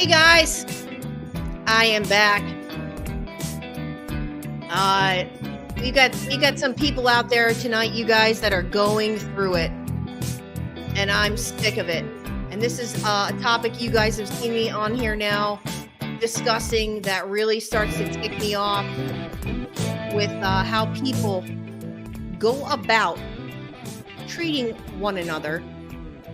Hey guys, I am back. We got some people out there tonight, you guys, that are going through it, and I'm sick of it. And this is a topic you guys have seen me on here now discussing that really starts to tick me off with how people go about treating one another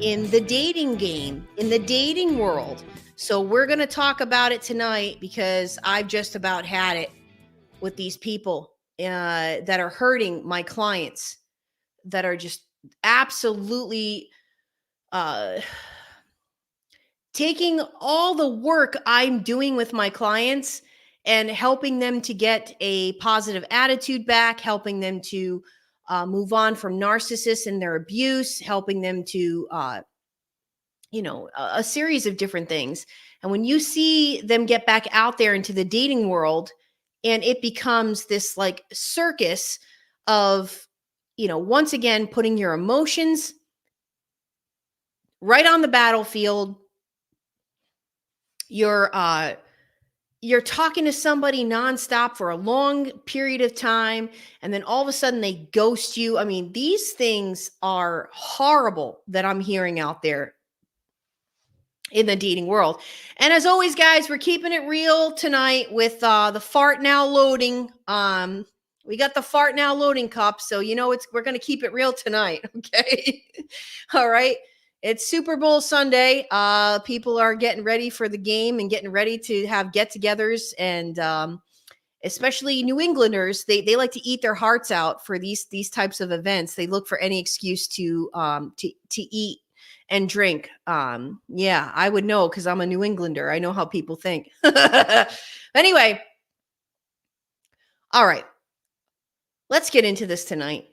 in the dating game, in the dating world. So we're going to talk about it tonight because I've just about had it with these people that are hurting my clients, that are just absolutely taking all the work I'm doing with my clients and helping them to get a positive attitude back, helping them to move on from narcissists and their abuse, helping them to a series of different things. And when you see them get back out there into the dating world and it becomes this like circus of, once again, putting your emotions right on the battlefield, you're talking to somebody nonstop for a long period of time, and then all of a sudden they ghost you. I mean, these things are horrible that I'm hearing out there in the dating world. And as always, guys, we're keeping it real tonight with the fart now loading. We got the fart now loading cup, so we're going to keep it real tonight. Okay. All right. It's Super Bowl Sunday. People are getting ready for the game and getting ready to have get-togethers, and especially New Englanders, they like to eat their hearts out for these types of events. They look for any excuse to eat and drink. Yeah, I would know because I'm a New Englander. I know how people think. Anyway, all right, let's get into this tonight.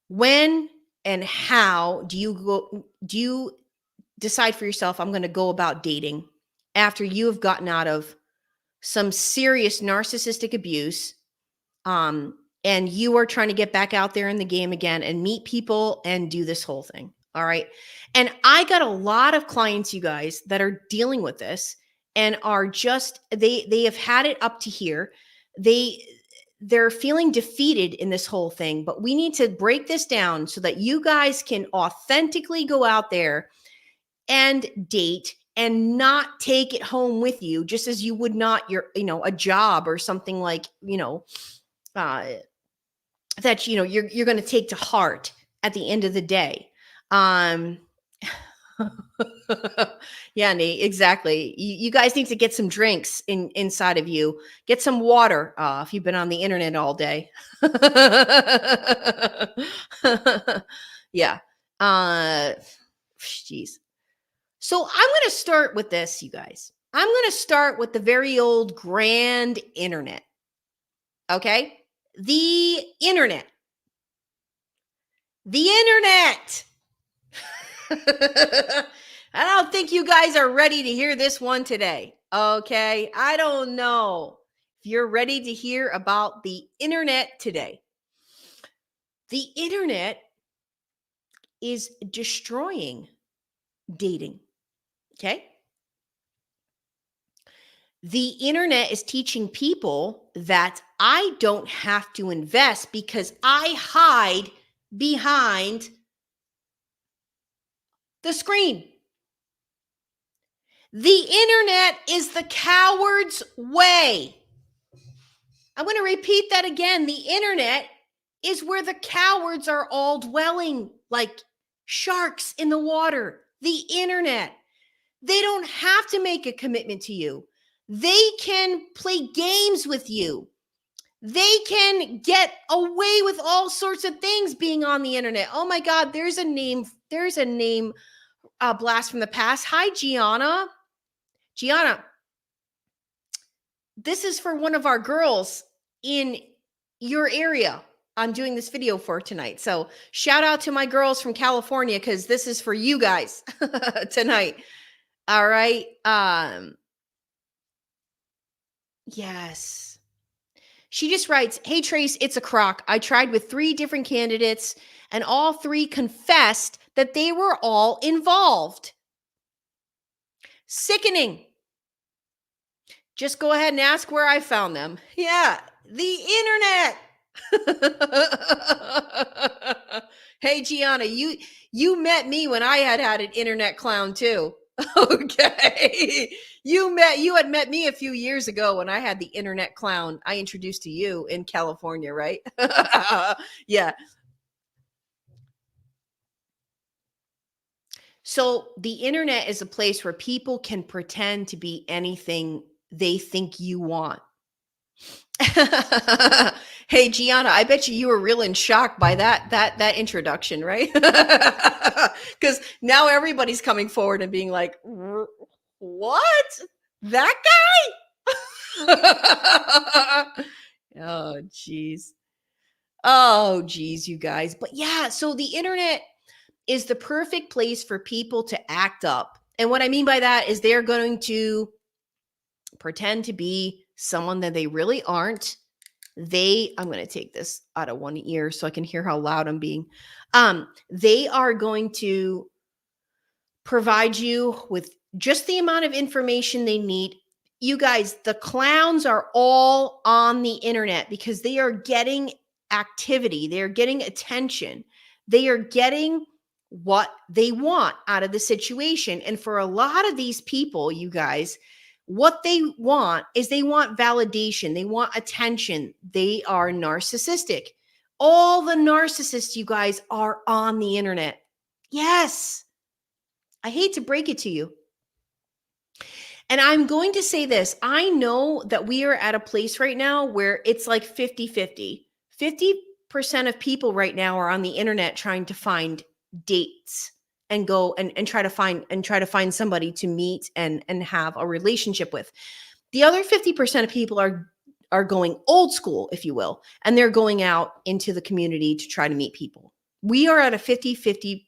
When and how do you decide for yourself, I'm going to go about dating after you have gotten out of some serious narcissistic abuse, and you are trying to get back out there in the game again and meet people and do this whole thing? All right. And I got a lot of clients, you guys, that are dealing with this and are just, they have had it up to here. They're feeling defeated in this whole thing, but we need to break this down so that you guys can authentically go out there and date and not take it home with you, just as you would not a job or something like, that, you're going to take to heart at the end of the day. Yeah, Nate, exactly. You guys need to get some drinks inside of you. Get some water if you've been on the internet all day. Yeah. Jeez. So I'm going to start with this, you guys. I'm going to start with the very old grand internet. Okay? The internet. The internet. I don't think you guys are ready to hear this one today. Okay. I don't know if you're ready to hear about the internet today. The internet is destroying dating. Okay. The internet is teaching people that I don't have to invest because I hide behind the screen. The internet is the coward's way. I'm going to repeat that again. The internet is where the cowards are all dwelling, like sharks in the water. The internet. They don't have to make a commitment to you. They can play games with you. They can get away with all sorts of things being on the internet. Oh my God, there's a name blast from the past. Hi, Gianna. Gianna, this is for one of our girls in your area I'm doing this video for tonight. So shout out to my girls from California because this is for you guys tonight. All right. Yes. She just writes, "Hey, Trace, it's a crock. I tried with 3 different candidates and all 3 confessed that they were all involved. Sickening. Just go ahead and ask where I found them. Yeah, the internet. Hey, Gianna, you met me when I had an internet clown too. Okay. You had met me a few years ago when I had the internet clown I introduced to you in California, right? Yeah. So the internet is a place where people can pretend to be anything they think you want. Hey, Gianna, I bet you were real in shock by that introduction, right? Because now everybody's coming forward and being like, "What? That guy?" Oh, geez. Oh, geez, you guys. But yeah, so the internet is the perfect place for people to act up. And what I mean by that is they're going to pretend to be someone that they really aren't. I'm going to take this out of one ear so I can hear how loud I'm being. They are going to provide you with just the amount of information they need. You guys, the clowns are all on the internet because they are getting activity, they are getting attention, they are getting what they want out of the situation. And for a lot of these people, you guys, what they want is they want validation, they want attention. They are narcissistic. All the narcissists, you guys, are on the internet. Yes. I hate to break it to you. And I'm going to say this. I know that we are at a place right now where it's like 50-50. 50% of people right now are on the internet trying to find dates and go and try to find somebody to meet and have a relationship with. The other 50% of people are going old school, if you will, and they're going out into the community to try to meet people. We are at a 50-50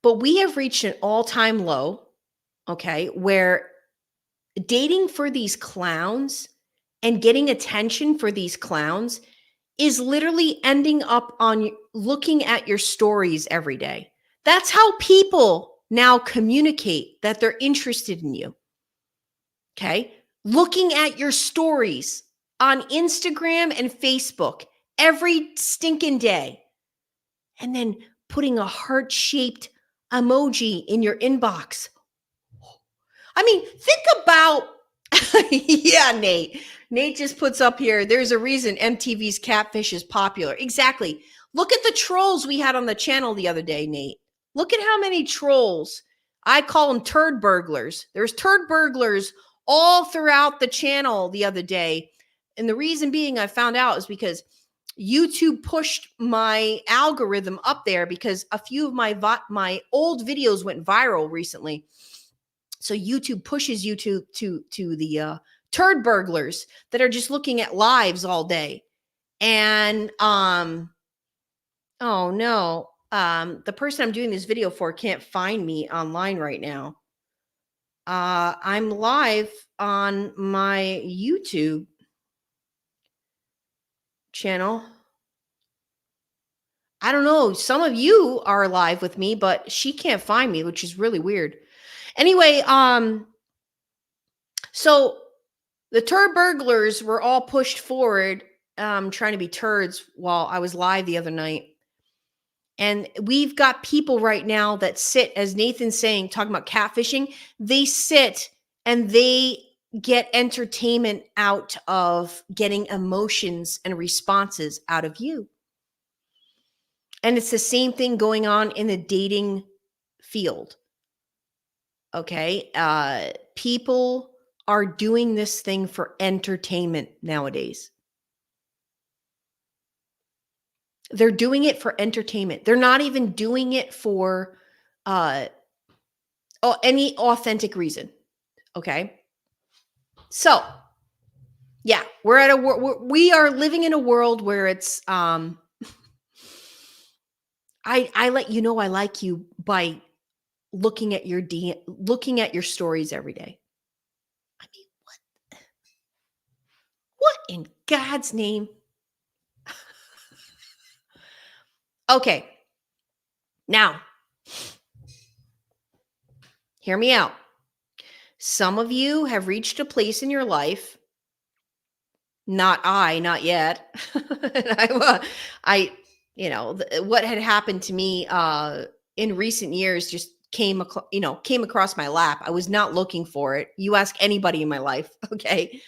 but we have reached an all-time low, okay, where dating for these clowns and getting attention for these clowns is literally ending up on looking at your stories every day. That's how people now communicate that they're interested in you. Okay? Looking at your stories on Instagram and Facebook every stinking day. And then putting a heart-shaped emoji in your inbox. I mean, think about yeah, Nate. Nate just puts up here, there's a reason MTV's Catfish is popular. Exactly. Look at the trolls we had on the channel the other day, Nate. Look at how many trolls. I call them turd burglars. There's turd burglars all throughout the channel the other day. And the reason being I found out is because YouTube pushed my algorithm up there because a few of my old videos went viral recently. So YouTube pushes you to the turd burglars that are just looking at lives all day. And oh no, the person I'm doing this video for can't find me online right now. I'm live on my YouTube channel. I don't know. Some of you are live with me, but she can't find me, which is really weird. Anyway, so the turd burglars were all pushed forward, trying to be turds while I was live the other night. And we've got people right now that sit, as Nathan's saying, talking about catfishing. They sit and they get entertainment out of getting emotions and responses out of you. And it's the same thing going on in the dating field. Okay. People are doing this thing for entertainment nowadays. They're doing it for entertainment. They're not even doing it for any authentic reason. Okay. So, yeah, we are living in a world where it's I let you know I like you by looking at your stories every day. I mean, what in God's name? Okay. Now, hear me out. Some of you have reached a place in your life, not yet. And I, what had happened to me in recent years just came across my lap. I was not looking for it. You ask anybody in my life, okay?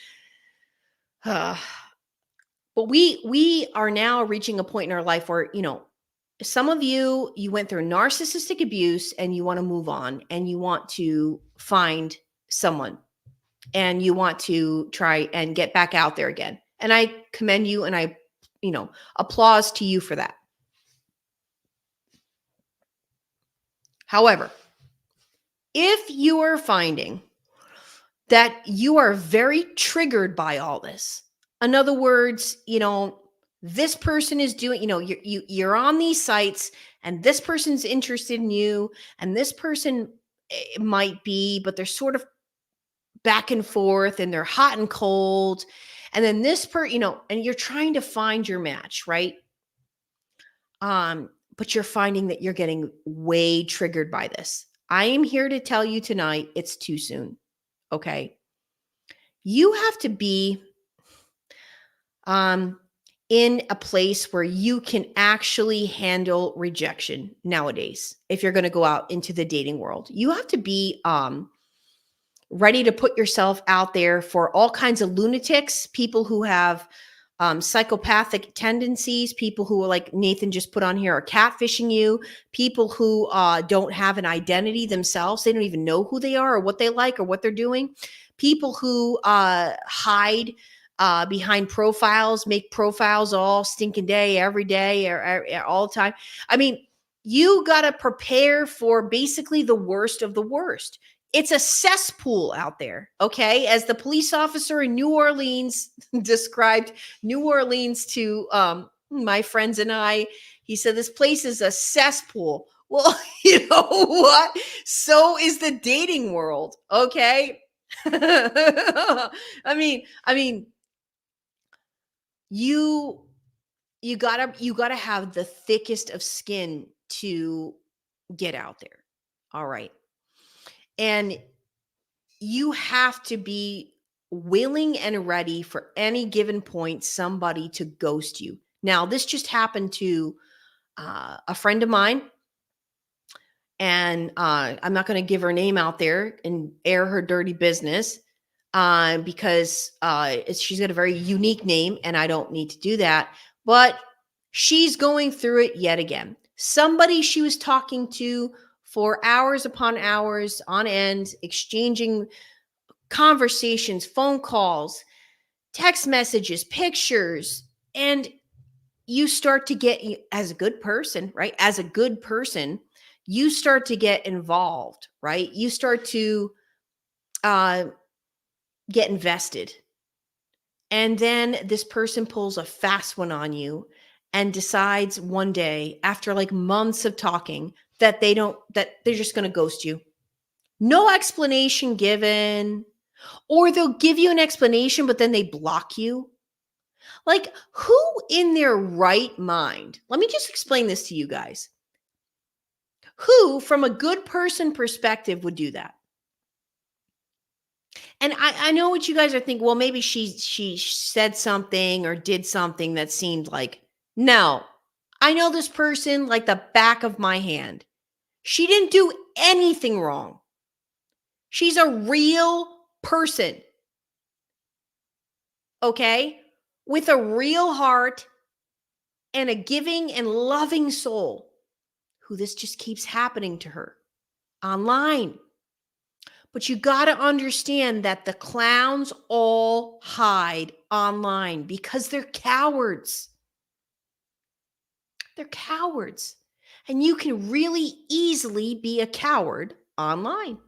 Uh, but we are now reaching a point in our life where, some of you went through narcissistic abuse and you want to move on and you want to find someone and you want to try and get back out there again. And I commend you and I, applause to you for that. However, if you are finding that you are very triggered by all this, in other words, this person is doing, you're on these sites and this person's interested in you and this person might be, but they're sort of back and forth and they're hot and cold. And then and you're trying to find your match, right? But you're finding that you're getting way triggered by this. I am here to tell you tonight, it's too soon. Okay. You have to be in a place where you can actually handle rejection nowadays. If you're going to go out into the dating world, you have to be ready to put yourself out there for all kinds of lunatics, people who have psychopathic tendencies, people who are like Nathan just put on here are catfishing you, people who don't have an identity themselves. They don't even know who they are or what they like or what they're doing. People who hide behind profiles, make profiles all stinking day, every day, or all the time. I mean, you got to prepare for basically the worst of the worst. It's a cesspool out there, okay? As the police officer in New Orleans described New Orleans to my friends and I, he said, this place is a cesspool. Well, you know what? So is the dating world, okay? I mean, you gotta have the thickest of skin to get out there. All right. And you have to be willing and ready for any given point somebody to ghost you. Now, this just happened to a friend of mine, and I'm not going to give her name out there and air her dirty business because she's got a very unique name, and I don't need to do that. But she's going through it yet again. Somebody she was talking to for hours upon hours on end, exchanging conversations, phone calls, text messages, pictures, and you start to get, as a good person, right? As a good person, you start to get involved, right? You start to get invested. And then this person pulls a fast one on you and decides one day, after like months of talking, that they're just going to ghost you. No explanation given. Or they'll give you an explanation, but then they block you. Like, who in their right mind? Let me just explain this to you guys. Who, from a good person perspective, would do that? And I know what you guys are thinking. Well, maybe she said something or did something that seemed like, no, I know this person like the back of my hand. She didn't do anything wrong. She's a real person. Okay? With a real heart and a giving and loving soul, who this just keeps happening to her online. But you got to understand that the clowns all hide online because they're cowards. They're cowards. And you can really easily be a coward online.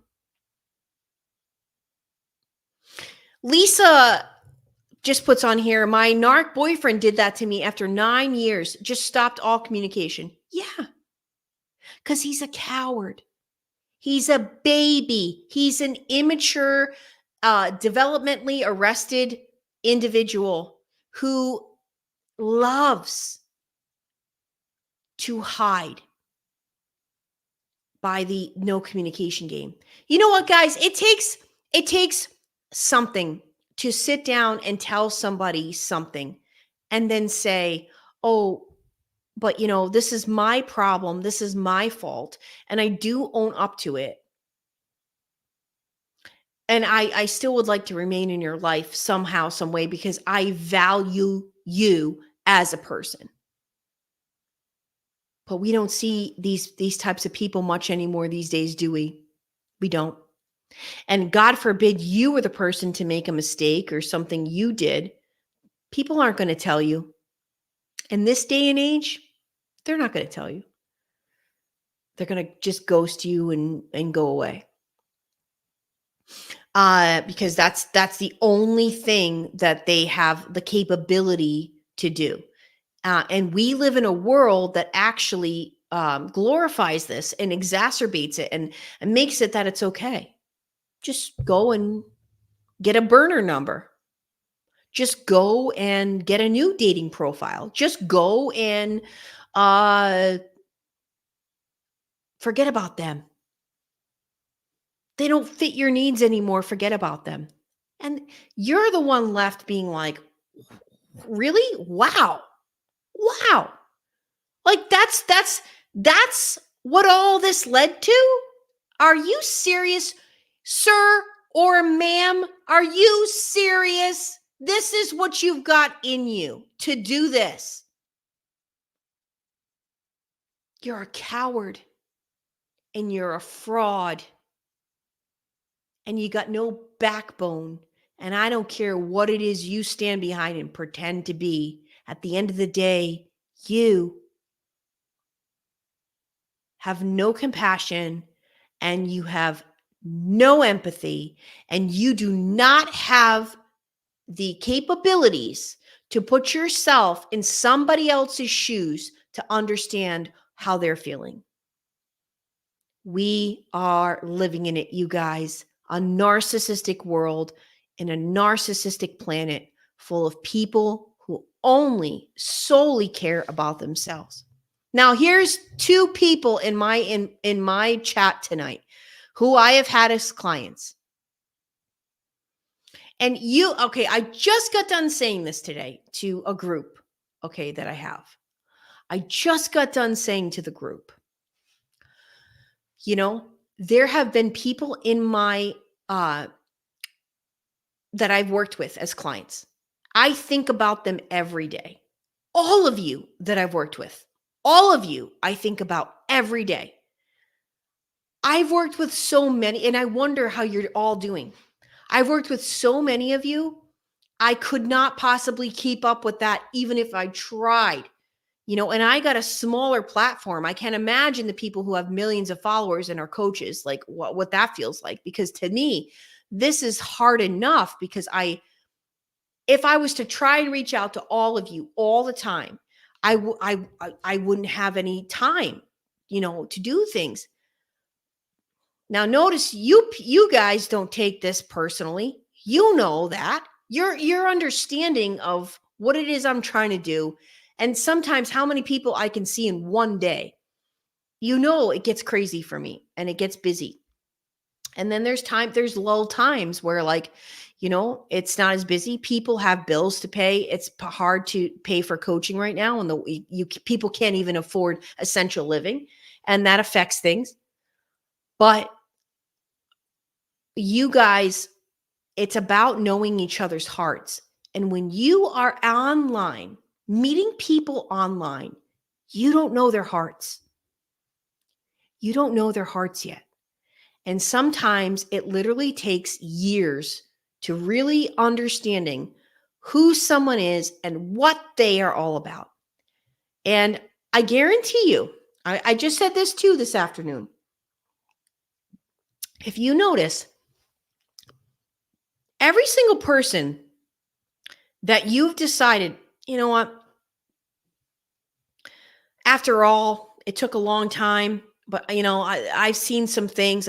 Lisa just puts on here, my narc boyfriend did that to me after 9 years, just stopped all communication. Yeah, because he's a coward. He's a baby. He's an immature, developmentally arrested individual who loves to hide by the no communication game. You know what, guys? It takes It takes something to sit down and tell somebody something and then say, "Oh, but this is my problem. This is my fault. And I do own up to it. And I still would like to remain in your life somehow, some way, because I value you as a person." But we don't see these types of people much anymore these days, do we? We don't. And God forbid you were the person to make a mistake or something you did. People aren't going to tell you. In this day and age, they're not going to tell you. They're going to just ghost you and go away. Because that's the only thing that they have the capability to do. And we live in a world that actually glorifies this and exacerbates it and makes it that it's okay. Just go and get a burner number. Just go and get a new dating profile. Just go and forget about them. They don't fit your needs anymore. Forget about them. And you're the one left being like, really? Wow. Wow. Like that's what all this led to? Are you serious, sir or ma'am? Are you serious? This is what you've got in you to do this. You're a coward and you're a fraud and you got no backbone. And I don't care what it is you stand behind and pretend to be. At the end of the day, you have no compassion and you have no empathy and you do not have the capabilities to put yourself in somebody else's shoes to understand how they're feeling. We are living in it, you guys, a narcissistic world in a narcissistic planet full of people who only solely care about themselves. Now, here's two people in my chat tonight who I have had as clients. And I just got done saying this today to a group, that I have. I just got done saying to the group, there have been people in my that I've worked with as clients. I think about them every day. All of you that I've worked with, all of you, I think about every day. I've worked with so many, and I wonder how you're all doing. I've worked with so many of you. I could not possibly keep up with that, even if I tried. And I got a smaller platform. I can't imagine the people who have millions of followers and are coaches, like what that feels like. Because to me, this is hard enough because if I was to try and reach out to all of you all the time, I wouldn't have any time, to do things. Now, notice you guys don't take this personally. You know that your understanding of what it is I'm trying to do. And sometimes how many people I can see in one day, it gets crazy for me and it gets busy. And then there's lull times where it's not as busy. People have bills to pay. It's hard to pay for coaching right now. And people can't even afford essential living. And that affects things. But you guys, it's about knowing each other's hearts. And when you are online, meeting people online, you don't know their hearts. You don't know their hearts yet. And sometimes it literally takes years to really understanding who someone is and what they are all about. And I guarantee you, I just said this too this afternoon. If you notice, every single person that you've decided, you know what, after all, it took a long time, but I've seen some things.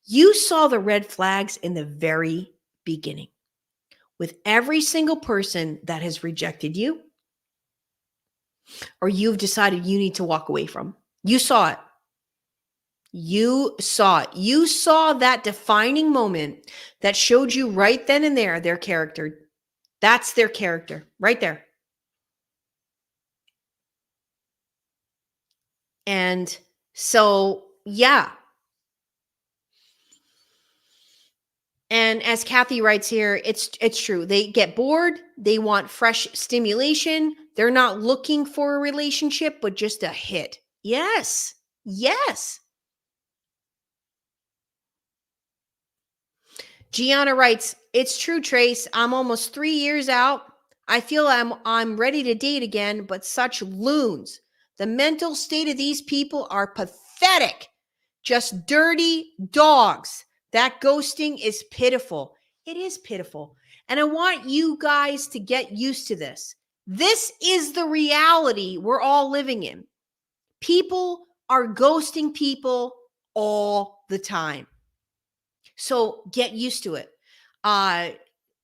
You saw the red flags in the very beginning with every single person that has rejected you or you've decided you need to walk away from. You saw it. You saw it. You saw that defining moment that showed you right then and there their character. That's their character right there. And so, yeah. And as Kathy writes here, it's true. They get bored, they want fresh stimulation. They're not looking for a relationship, but just a hit. Yes. Yes. Gianna writes, "It's true, Trace. I'm almost 3 years out. I feel I'm ready to date again, but such loons. The mental state of these people are pathetic. Just dirty dogs. That ghosting is pitiful." It is pitiful. And I want you guys to get used to this. This is the reality we're all living in. People are ghosting people all the time. So get used to it. Uh,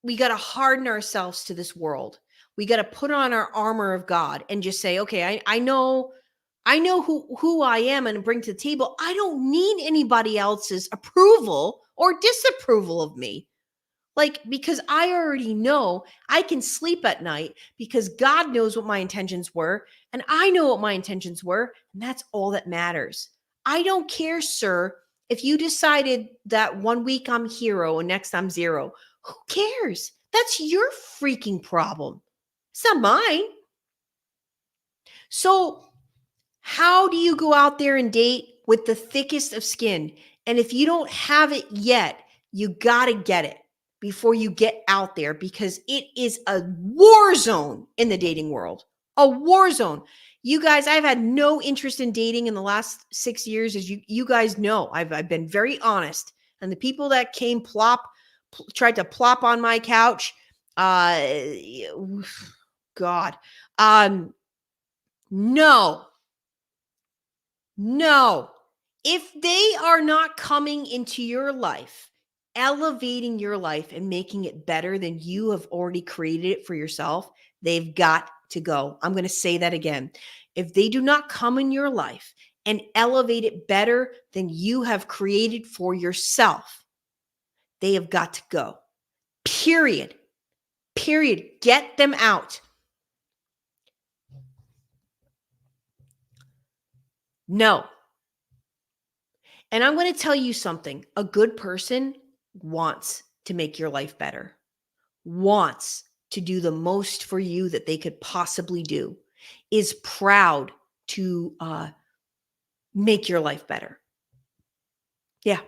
we got to harden ourselves to this world. We got to put on our armor of God and just say, okay, I know who I am and bring to the table. I don't need anybody else's approval or disapproval of me. Like, because I already know I can sleep at night because God knows what my intentions were and I know what my intentions were. And that's all that matters. I don't care, sir, if you decided that 1 week I'm hero and next I'm zero. Who cares? That's your freaking problem. It's not mine. So, how do you go out there and date with the thickest of skin? And if you don't have it yet, you got to get it before you get out there because it is a war zone in the dating world. A war zone. You guys, I've had no interest in dating in the last 6 years, as you guys know. I've been very honest. And the people that came tried to plop on my couch, God, no. No. If they are not coming into your life, elevating your life and making it better than you have already created it for yourself, they've got to go. I'm going to say that again. If they do not come in your life and elevate it better than you have created for yourself, they have got to go. Period. Period. Get them out. No. And I'm going to tell you something. A good person wants to make your life better, wants to do the most for you that they could possibly do, is proud to make your life better. Yeah.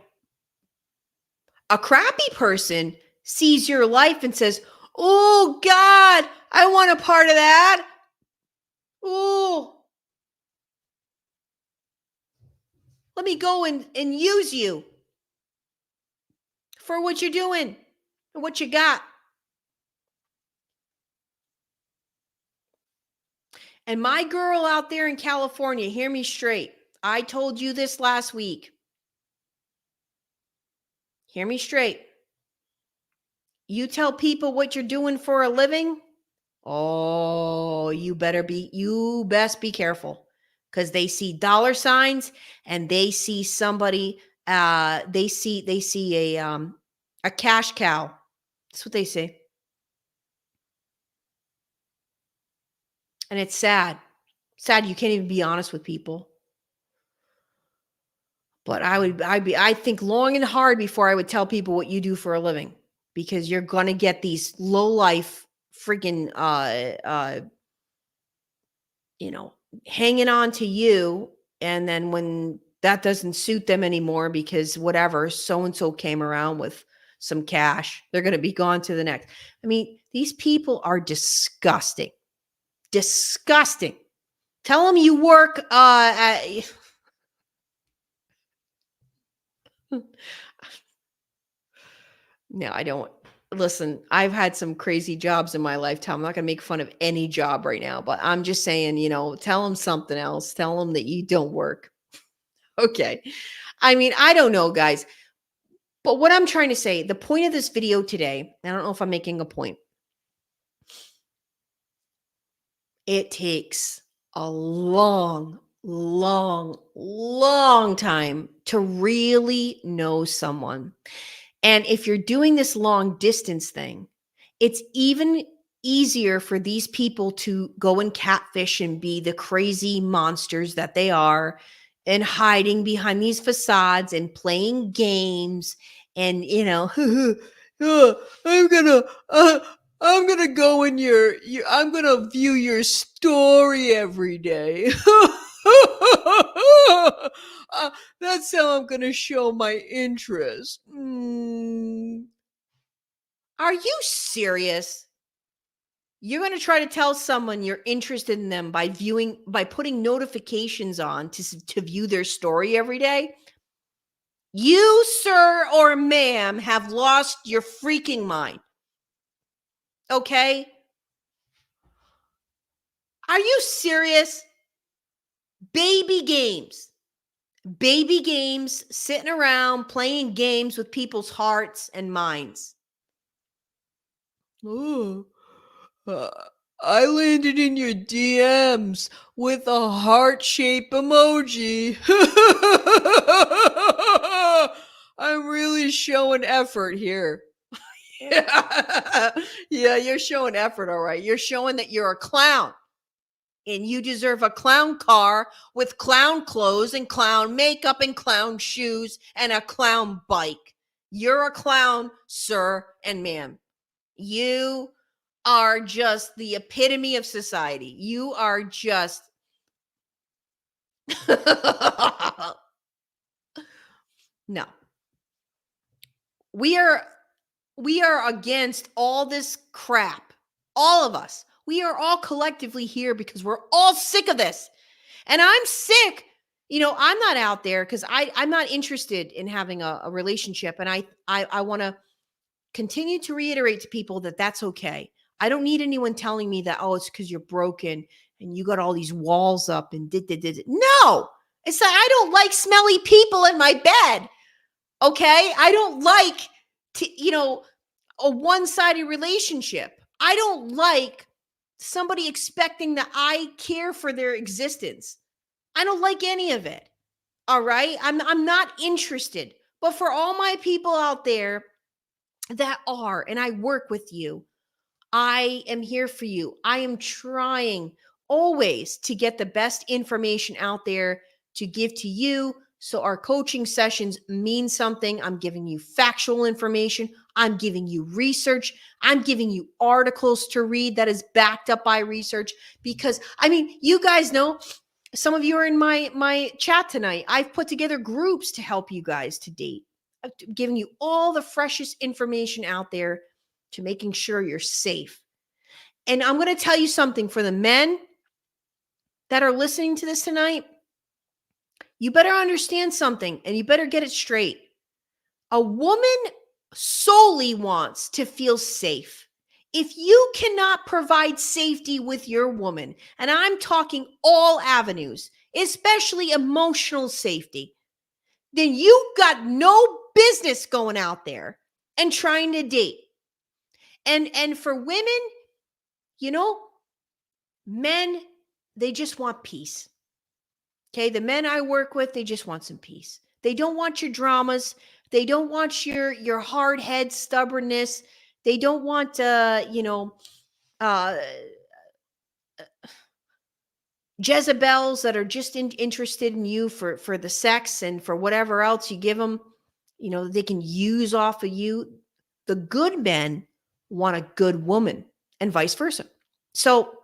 A crappy person sees your life and says, "Oh, God, I want a part of that. Oh, let me go and use you for what you're doing and what you got." And my girl out there in California, hear me straight. I told you this last week. Hear me straight. You tell people what you're doing for a living. Oh, you best be careful because they see dollar signs and they see somebody, they see a cash cow. That's what they see. And it's sad. Sad you can't even be honest with people. But I think long and hard before I would tell people what you do for a living because you're going to get these low life freaking you know, hanging on to you, and then when that doesn't suit them anymore because whatever, so and so came around with some cash, they're going to be gone to the next. I mean, these people are disgusting. Disgusting. Tell them you work at No, I don't. Listen, I've had some crazy jobs in my lifetime. I'm not going to make fun of any job right now, but I'm just saying, tell them something else. Tell them that you don't work. Okay. I mean, I don't know, guys. But what I'm trying to say, the point of this video today, I don't know if I'm making a point. It takes a long, long, long time to really know someone. And if you're doing this long distance thing, it's even easier for these people to go and catfish and be the crazy monsters that they are and hiding behind these facades and playing games and "Oh, I'm gonna uh, I'm gonna go in your I'm gonna view your story every day. Uh, that's how I'm gonna show my interest." Are you serious? You're going to try to tell someone you're interested in them by putting notifications on to view their story every day? You, sir or ma'am, have lost your freaking mind. Okay? Are you serious? Baby games. Baby games, sitting around playing games with people's hearts and minds. Oh, uh, I landed in your DMs with a heart-shaped emoji. I'm really showing effort here. Yeah. Yeah, you're showing effort, all right. You're showing that you're a clown and you deserve a clown car with clown clothes and clown makeup and clown shoes and a clown bike. You're a clown, sir and ma'am. You are just the epitome of society. You are just no. We are against all this crap. All of us. We are all collectively here because we're all sick of this. And I'm sick. I'm not out there because I'm not interested in having a relationship. And I want to continue to reiterate to people that that's okay. I don't need anyone telling me that, oh, it's because you're broken and you got all these walls up and did. No, it's that I don't like smelly people in my bed. Okay. I don't like, a one-sided relationship. I don't like somebody expecting that I care for their existence. I don't like any of it. All right. I'm not interested. But for all my people out there that are, and I work with you, I am here for you. I am trying always to get the best information out there to give to you. So our coaching sessions mean something. I'm giving you factual information. I'm giving you research. I'm giving you articles to read that is backed up by research because you guys know, some of you are in my chat tonight. I've put together groups to help you guys to date. I've given you all the freshest information out there to making sure you're safe. And I'm going to tell you something for the men that are listening to this tonight. You better understand something and you better get it straight. A woman solely wants to feel safe. If you cannot provide safety with your woman, and I'm talking all avenues, especially emotional safety, then you got no business going out there and trying to date. And for women, men, they just want peace. Okay, the men I work with, they just want some peace. They don't want your dramas. They don't want your hard head stubbornness. They don't want Jezebels that are just interested in you for the sex and for whatever else you give them. They can use off of you. The good men want a good woman and vice versa. So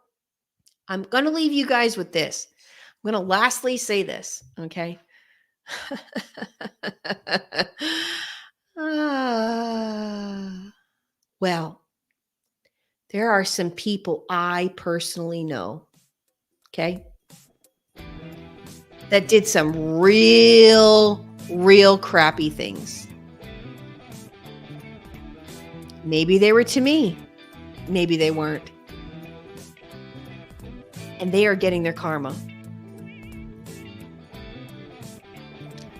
I'm going to leave you guys with this. I'm going to lastly say this, okay? Well, there are some people I personally know, okay, that did some real crappy things. Maybe they were to me. Maybe they weren't. And they are getting their karma.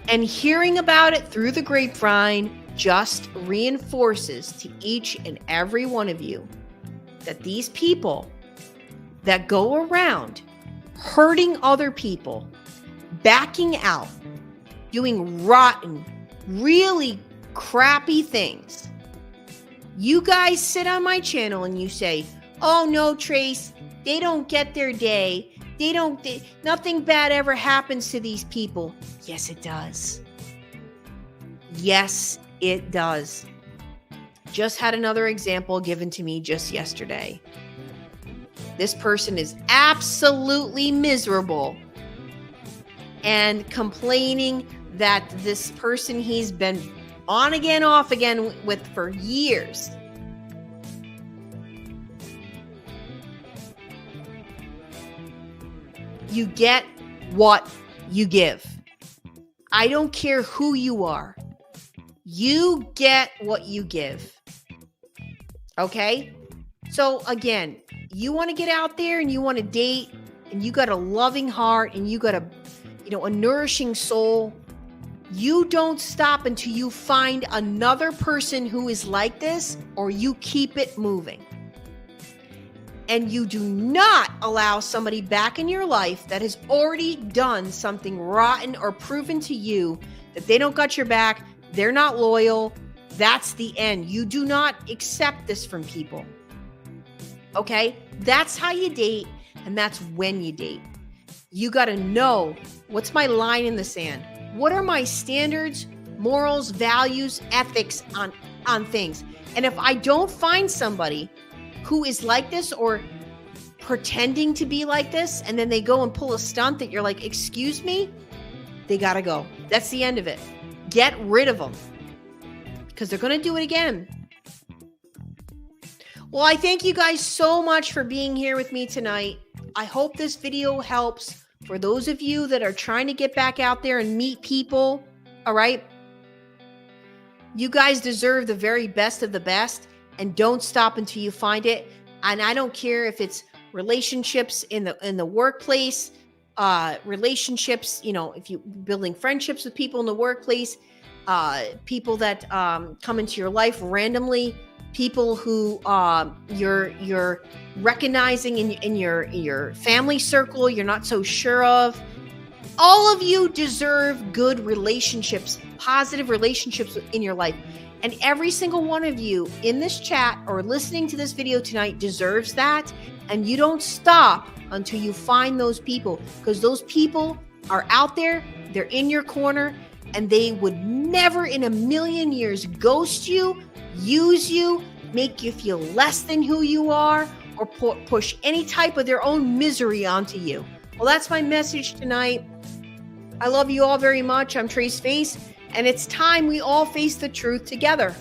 And hearing about it through the grapevine just reinforces to each and every one of you that these people that go around hurting other people backing out, doing rotten, really crappy things. You guys sit on my channel and you say, oh no, Trace, they don't get their day. Nothing bad ever happens to these people. Yes, it does. Yes, it does. Just had another example given to me just yesterday. This person is absolutely miserable and complaining that this person he's been on again, off again with for years. You get what you give. I don't care who you are. You get what you give. Okay? So again, you want to get out there and you want to date and you got a loving heart and you got a nourishing soul. You don't stop until you find another person who is like this, or you keep it moving. And you do not allow somebody back in your life that has already done something rotten or proven to you that they don't got your back, they're not loyal. That's the end. You do not accept this from people. Okay? That's how you date, and that's when you date. You got to know, what's my line in the sand? What are my standards, morals, values, ethics on things? And if I don't find somebody who is like this or pretending to be like this, and then they go and pull a stunt that you're like, excuse me, they got to go. That's the end of it. Get rid of them, because they're going to do it again. Well, I thank you guys so much for being here with me tonight. I hope this video helps for those of you that are trying to get back out there and meet people. All right. You guys deserve the very best of the best, and don't stop until you find it. And I don't care if it's relationships in the workplace, relationships, if you're building friendships with people in the workplace, people that come into your life randomly, people who you're recognizing in your family circle you're not so sure of. All of you deserve good relationships, positive relationships in your life. And every single one of you in this chat or listening to this video tonight deserves that. And you don't stop until you find those people, because those people are out there, they're in your corner, and they would never in a million years ghost you, use you, make you feel less than who you are, or push any type of their own misery onto you. Well, that's my message tonight. I love you all very much. I'm Trace Face, and it's time we all face the truth together.